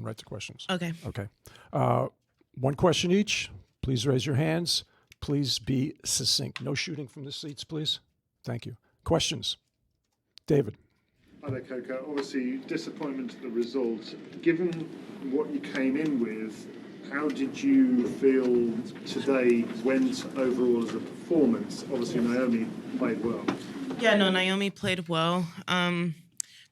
right to questions. Okay. Okay. One question each. Please raise your hands. Please be succinct. No shooting from the seats, please. Thank you. Questions? David. Hi there, Coco. Obviously, disappointment at the result. Given what you came in with, how did you feel today went overall as a performance? Obviously, Naomi played well. Yeah, no, Naomi played well.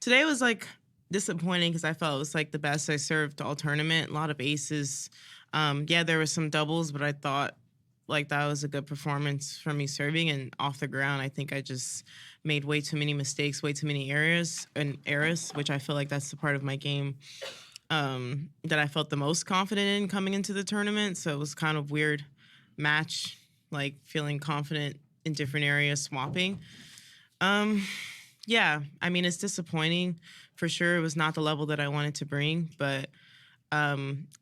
Today was like disappointing because I felt it was like the best I served all tournament. A lot of aces. Yeah, there were some doubles, but I thought like that was a good performance for me serving, and off the ground, I think I just made way too many mistakes, way too many errors, which I feel like that's the part of my game that I felt the most confident in coming into the tournament. So it was kind of weird match, like feeling confident in different areas, swapping. Yeah, I mean, it's disappointing for sure. It was not the level that I wanted to bring, but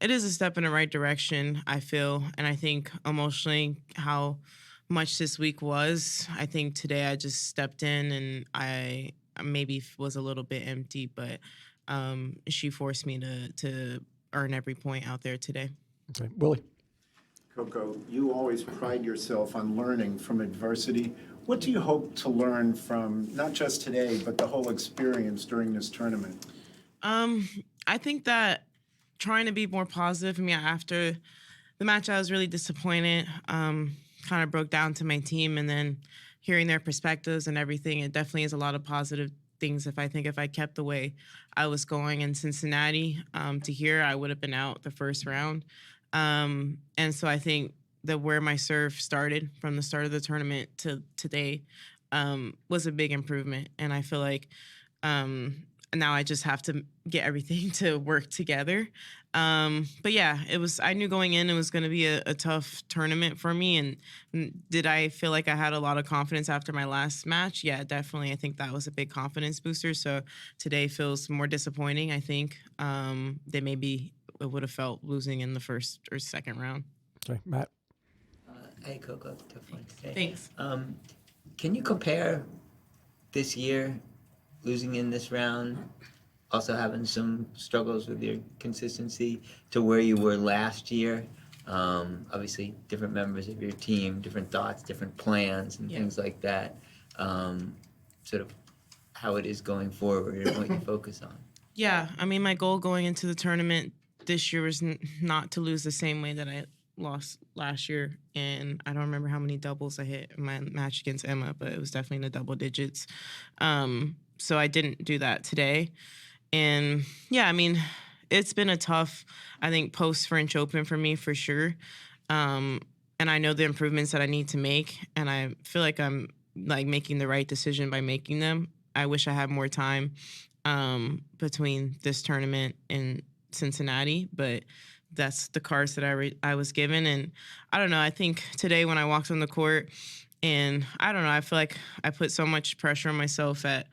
it is a step in the right direction, I feel. And I think emotionally how much this week was, I think today I just stepped in and I maybe was a little bit empty, but she forced me to earn every point out there today. Okay. Willie. Coco, you always pride yourself on learning from adversity. What do you hope to learn from not just today, but the whole experience during this tournament? I think that trying to be more positive. I mean, after the match, I was really disappointed. Kind of broke down to my team, and then hearing their perspectives and everything, it definitely is a lot of positive things. If I kept the way I was going in Cincinnati to here, I would have been out the first round. And so I think that where my serve started from the start of the tournament to today was a big improvement. And I feel like now I just have to get everything to work together. But yeah, I knew going in it was going to be a tough tournament for me. And did I feel like I had a lot of confidence after my last match? Yeah, definitely. I think that was a big confidence booster. So today feels more disappointing, I think, than maybe it would have felt losing in the first or second round. Okay. Matt. Hey, Coco. Definitely. Hey. Thanks. Can you compare this year, losing in this round, also having some struggles with your consistency, to where you were last year? Obviously, different members of your team, different thoughts, different plans, and things like that. Sort of how it is going forward and what you focus on. Yeah, I mean, my goal going into the tournament this year was not to lose the same way that I lost last year. And I don't remember how many doubles I hit in my match against Emma, but it was definitely in the double digits. So I didn't do that today. And yeah, I mean, it's been a tough, I think, post-French Open for me for sure. And I know the improvements that I need to make, and I feel like I'm like making the right decision by making them. I wish I had more time between this tournament and Cincinnati, but that's the cards that I was given. And I don't know, I think today when I walked on the court, and I don't know, I feel like I put so much pressure on myself at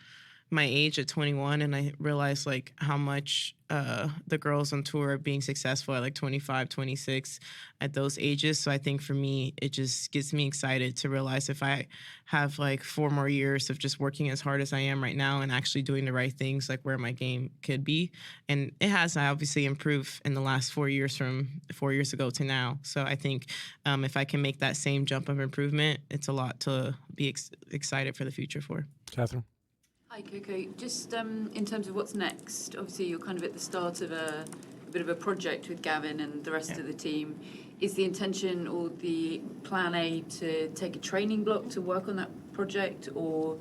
my age at 21, and I realized like how much the girls on tour are being successful at like 25, 26 at those ages. So I think for me, it just gets me excited to realize if I have like 4 more years of just working as hard as I am right now and actually doing the right things, like where my game could be. And it has obviously improved in the last 4 years from 4 years ago to now. So I think if I can make that same jump of improvement, it's a lot to be excited for the future for. Catherine. Hi, Coco. Just in terms of what's next, obviously you're kind of at the start of a bit of a project with Gavin and the rest of the team. Is the intention or the plan A to take a training block to work on that project, or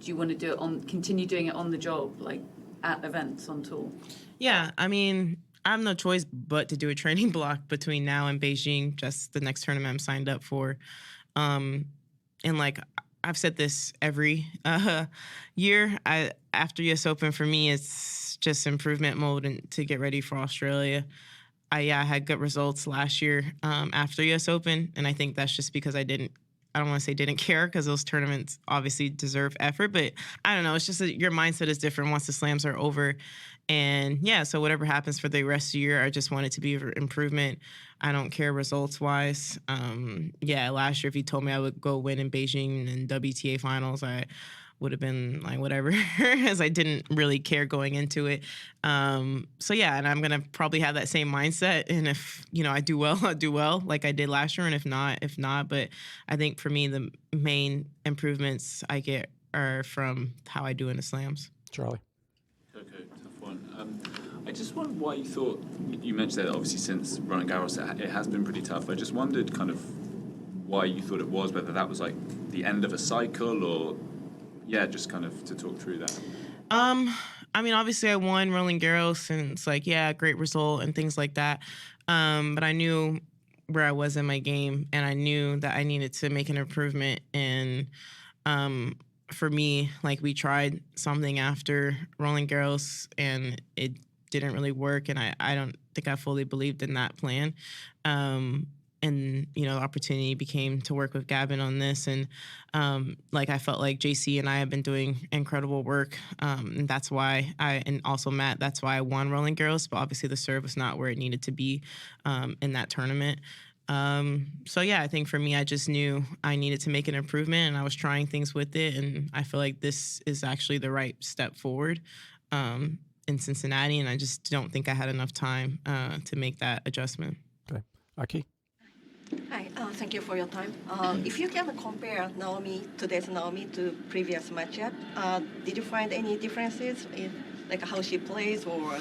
do you want to do it continue doing it on the job, like at events on tour? Yeah, I mean, I have no choice but to do a training block between now and Beijing, just the next tournament I'm signed up for. And like, I've said this every year. After US Open, for me, it's just improvement mode and to get ready for Australia. I had good results last year after US Open, and I think that's just because I don't want to say didn't care, because those tournaments obviously deserve effort, but I don't know. It's just that your mindset is different once the slams are over. And yeah, so whatever happens for the rest of the year, I just want it to be an improvement. I don't care results-wise. Last year, if you told me I would go win in Beijing and WTA finals, I would have been like whatever, as I didn't really care going into it. So yeah, and I'm gonna probably have that same mindset. And if I do well, I'll do well like I did last year. And if not. But I think for me, the main improvements I get are from how I do in the slams. Charlie. Coco, tough one. I just wondered why you thought, you mentioned that obviously since Roland Garros it has been pretty tough. I just wondered kind of why you thought it was, whether that was like the end of a cycle or, yeah, just kind of to talk through that. I mean, obviously I won Roland Garros and it's like, yeah, great result and things like that. But I knew where I was in my game and I knew that I needed to make an improvement. And for me, like we tried something after Roland Garros and it didn't really work. And I don't think I fully believed in that plan. And, the opportunity became to work with Gavin on this. And, I felt like JC and I have been doing incredible work. And that's why and also Matt, that's why I won Roland Garros. But obviously the serve was not where it needed to be in that tournament. So, yeah, I think for me, I just knew I needed to make an improvement and I was trying things with it. And I feel like this is actually the right step forward in Cincinnati. And I just don't think I had enough time to make that adjustment. Okay. Aki? Hi, thank you for your time. If you can compare today's Naomi to previous matchup, did you find any differences in like how she plays or?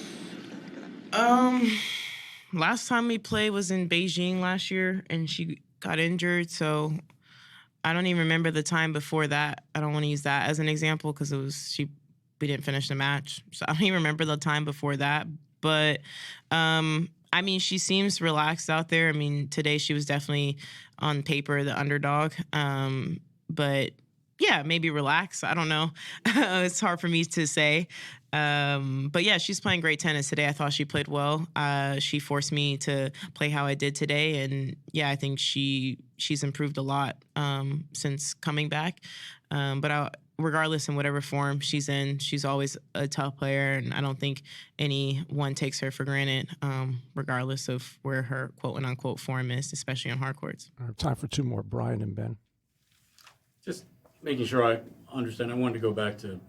Last time we played was in Beijing last year, and she got injured, so I don't even remember the time before that. I don't want to use that as an example because we didn't finish the match, so I don't even remember the time before that. But I mean, she seems relaxed out there. I mean, today she was definitely on paper the underdog. But yeah, maybe relaxed. I don't know. It's hard for me to say. But yeah, she's playing great tennis today. I thought she played well. She forced me to play how I did today. And yeah, I think she's improved a lot since coming back. But regardless in whatever form she's in, she's always a tough player, and I don't think anyone takes her for granted, regardless of where her quote-unquote form is, especially on hard courts. All right, time for two more, Brian and Ben. Just making sure I understand. I wanted to go back to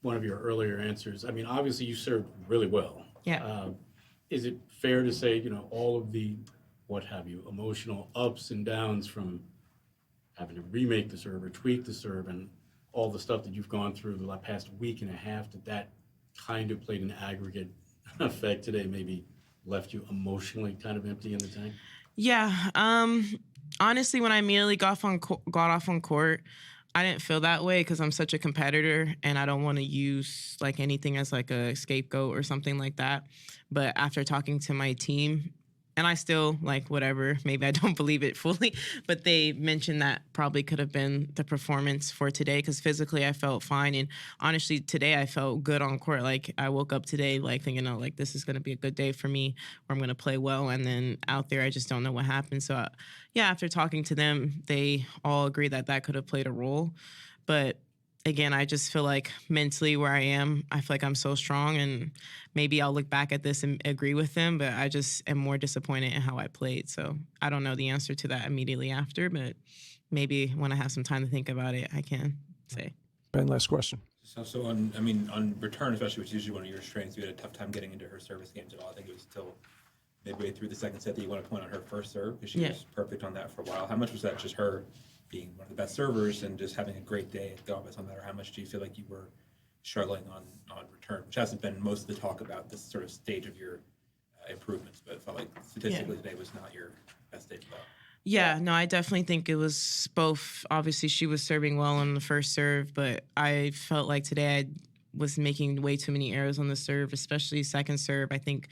one of your earlier answers. I mean, obviously you served really well. Yeah. Is it fair to say, all of the, emotional ups and downs from having to remake the serve or tweak the serve and all the stuff that you've gone through the past week and a half, that kind of played an aggregate effect today, maybe left you emotionally kind of empty in the tank? Yeah. Honestly, when I immediately got off on court, I didn't feel that way because I'm such a competitor and I don't want to use like anything as like a scapegoat or something like that. But after talking to my team, and I still, like, whatever, maybe I don't believe it fully, but they mentioned that probably could have been the performance for today because physically I felt fine. And honestly, today I felt good on court. Like, I woke up today, like, thinking, oh, like, this is going to be a good day for me where I'm going to play well. And then out there, I just don't know what happened. So, yeah, after talking to them, they all agree that that could have played a role. But again, I just feel like mentally where I am, I feel like I'm so strong, and maybe I'll look back at this and agree with them, but I just am more disappointed in how I played. So I don't know the answer to that immediately after, but maybe when I have some time to think about it, I can say. Ben, last question. So on return, especially, which is usually one of your strengths, you had a tough time getting into her service games at all. I think it was until midway through the second set that you want to point on her first serve, because she was perfect on that for a while. How much was that just her being one of the best servers and just having a great day at Gauff on that, or how much do you feel like you were struggling on return, which hasn't been most of the talk about this sort of stage of your improvements, but it felt like statistically today was not your best day for that. Yeah, no, I definitely think it was both. Obviously, she was serving well on the first serve, but I felt like today I was making way too many errors on the serve, especially second serve. I think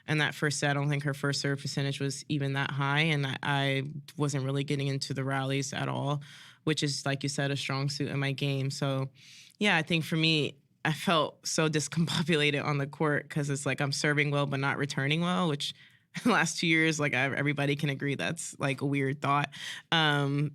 in that first set, I don't think her first serve percentage was even that high, and I wasn't really getting into the rallies at all, which is, like you said, a strong suit in my game. So, yeah, I think for me, I felt so discombobulated on the court because it's like I'm serving well but not returning well, which the last 2 years, like everybody can agree that's like a weird thought.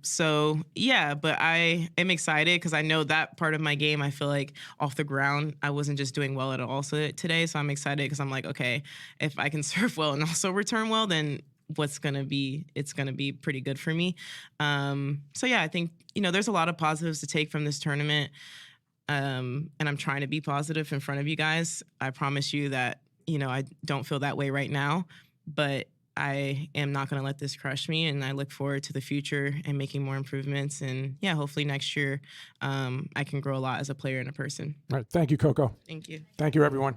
So yeah, but I am excited because I know that part of my game, I feel like off the ground, I wasn't just doing well at all today. So I'm excited because I'm like, okay, if I can serve well and also return well, then it's going to be pretty good for me. So yeah, I think, there's a lot of positives to take from this tournament. and I'm trying to be positive in front of you guys. I promise you that, I don't feel that way right now, but I am not going to let this crush me, and I look forward to the future and making more improvements. And yeah, hopefully next year I can grow a lot as a player and a person. All right. Thank you, Coco. Thank you. Thank you, everyone.